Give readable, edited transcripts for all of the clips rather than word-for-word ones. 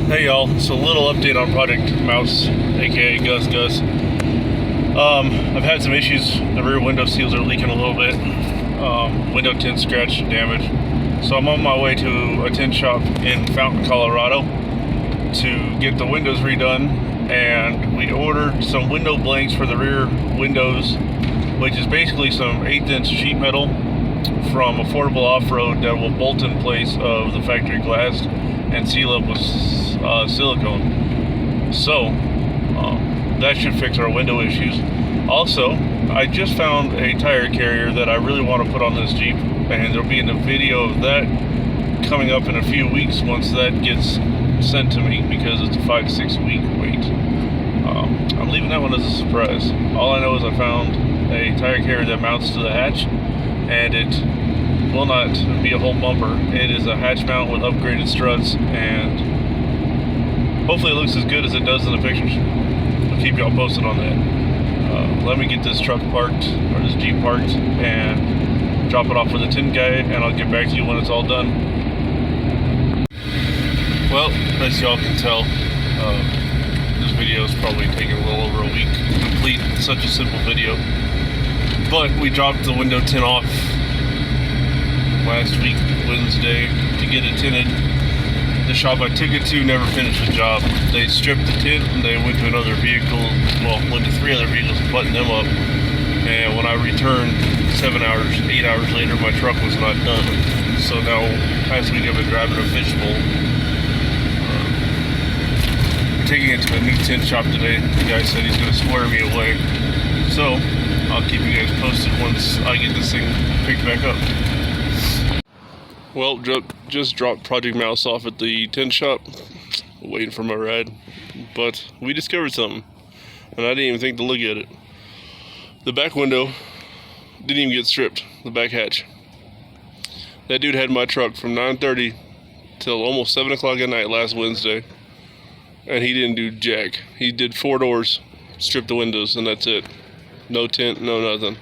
Hey y'all, so a little update on Project Mouse, aka Gus. I've had some issues. The rear window seals are leaking a little bit. Window tint scratched and damaged. So I'm on my way to a tint shop in Fountain, Colorado to get the windows redone. And we ordered some window blanks for the rear windows, which is basically some 1/8 inch sheet metal from Affordable Off-Road that will bolt in place of the factory glass and seal up with silicone. So that should fix our window issues. Also, I just found a tire carrier that I really want to put on this Jeep, and there'll be a video of that coming up in a few weeks once that gets sent to me, because it's a 5 to 6 week wait. I'm leaving that one as a surprise. All I know is I found a tire carrier that mounts to the hatch, and it will not be a whole bumper. It is a hatch mount with upgraded struts, and hopefully it looks as good as it does in the pictures. I'll keep y'all posted on that. Let me get this truck parked, or this Jeep parked, and drop it off with the tint guy, and I'll get back to you when it's all done. Well, as y'all can tell, this video is probably taking a little over a week to complete such a simple video. But we dropped the window tint off last week, Wednesday, to get it tinted. The shop I took it to never finished the job. They stripped the tint and they went to another vehicle, went to 3 other vehicles and buttoned them up. And when I returned 8 hours later, my truck was not done. So now, past week I've been driving a fishbowl. Taking it to a new tint shop today. The guy said he's going to square me away. So, I'll keep you guys posted once I get this thing picked back up. Well, just dropped Project Mouse off at the tint shop, waiting for my ride, but we discovered something, and I didn't even think to look at it. The back window didn't even get stripped, the back hatch. That dude had my truck from 9:30 till almost 7 o'clock at night last Wednesday, and he didn't do jack. He did 4 doors, stripped the windows, and that's it. No tint, no nothing.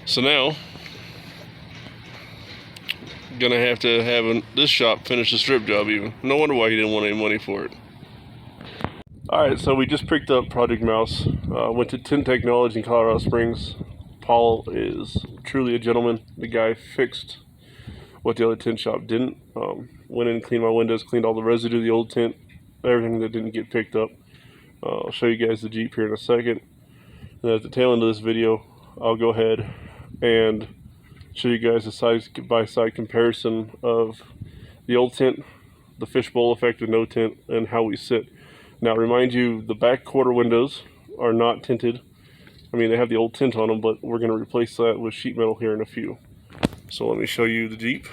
So now, gonna have to have this shop finish the strip job even. No wonder why he didn't want any money for it. Alright, so we just picked up Project Mouse. Went to Tint Technology in Colorado Springs. Paul is truly a gentleman. The guy fixed what the other tint shop didn't. Went in and cleaned my windows, cleaned all the residue of the old tint, everything that didn't get picked up. I'll show you guys the Jeep here in a second. And at the tail end of this video, I'll go ahead and show you guys a side-by-side comparison of the old tint, the fishbowl effect with no tint, and how we sit. Now, remind you, the back quarter windows are not tinted. I mean, they have the old tint on them, but we're going to replace that with sheet metal here in a few. So let me show you the Jeep.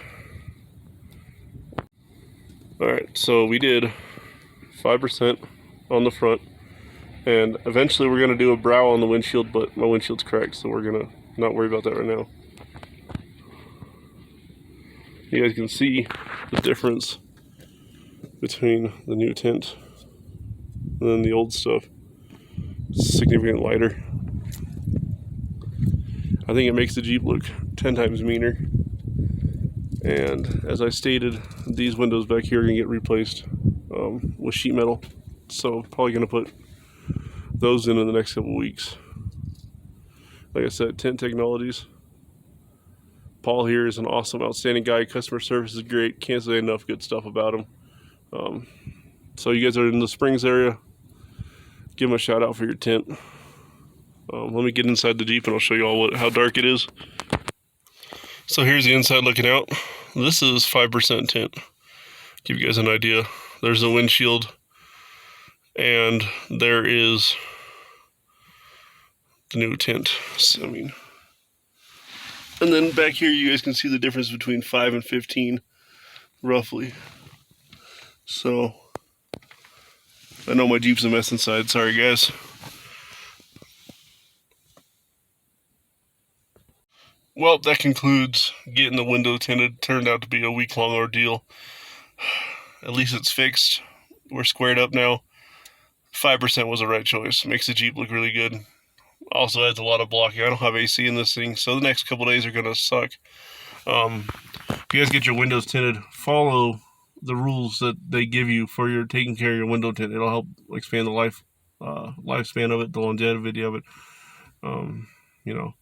Alright, so we did 5% on the front, and eventually we're going to do a brow on the windshield, but my windshield's cracked, so we're going to not worry about that right now. You guys can see the difference between the new tint and then the old stuff. It's significantly lighter. I think it makes the Jeep look 10 times meaner. And as I stated, these windows back here are going to get replaced with sheet metal. So probably going to put those in the next couple weeks. Like I said, Tint Technologies. Paul here is an awesome, outstanding guy. Customer service is great. Can't say enough good stuff about him. So you guys are in the Springs area, give him a shout out for your tint. Let me get inside the Jeep and I'll show you all how dark it is. So here's the inside looking out. This is 5% tint. Give you guys an idea. There's the windshield, and there is the new tint. So, and then back here, you guys can see the difference between 5 and 15, roughly. So, I know my Jeep's a mess inside. Sorry, guys. Well, that concludes getting the window tinted. Turned out to be a week-long ordeal. At least it's fixed. We're squared up now. 5% was the right choice. Makes the Jeep look really good. Also adds a lot of blocking. I don't have AC in this thing, so the next couple days are going to suck. If you guys get your windows tinted, follow the rules that they give you for your taking care of your window tint. It'll help expand the lifespan of it, the longevity of it. You know,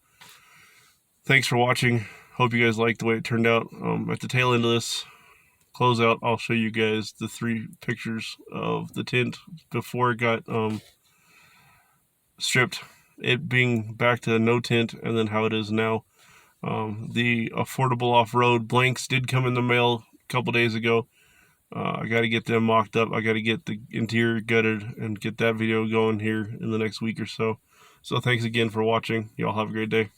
thanks for watching. Hope you guys liked the way it turned out. At the tail end of this closeout, I'll show you guys the 3 pictures of the tint before it got stripped, it being back to no tint, and then how it is now. The affordable off-road blanks did come in the mail a couple days ago. I got to get them mocked up. I got to get the interior gutted and get that video going here in the next week or so. So thanks again for watching. Y'all have a great day.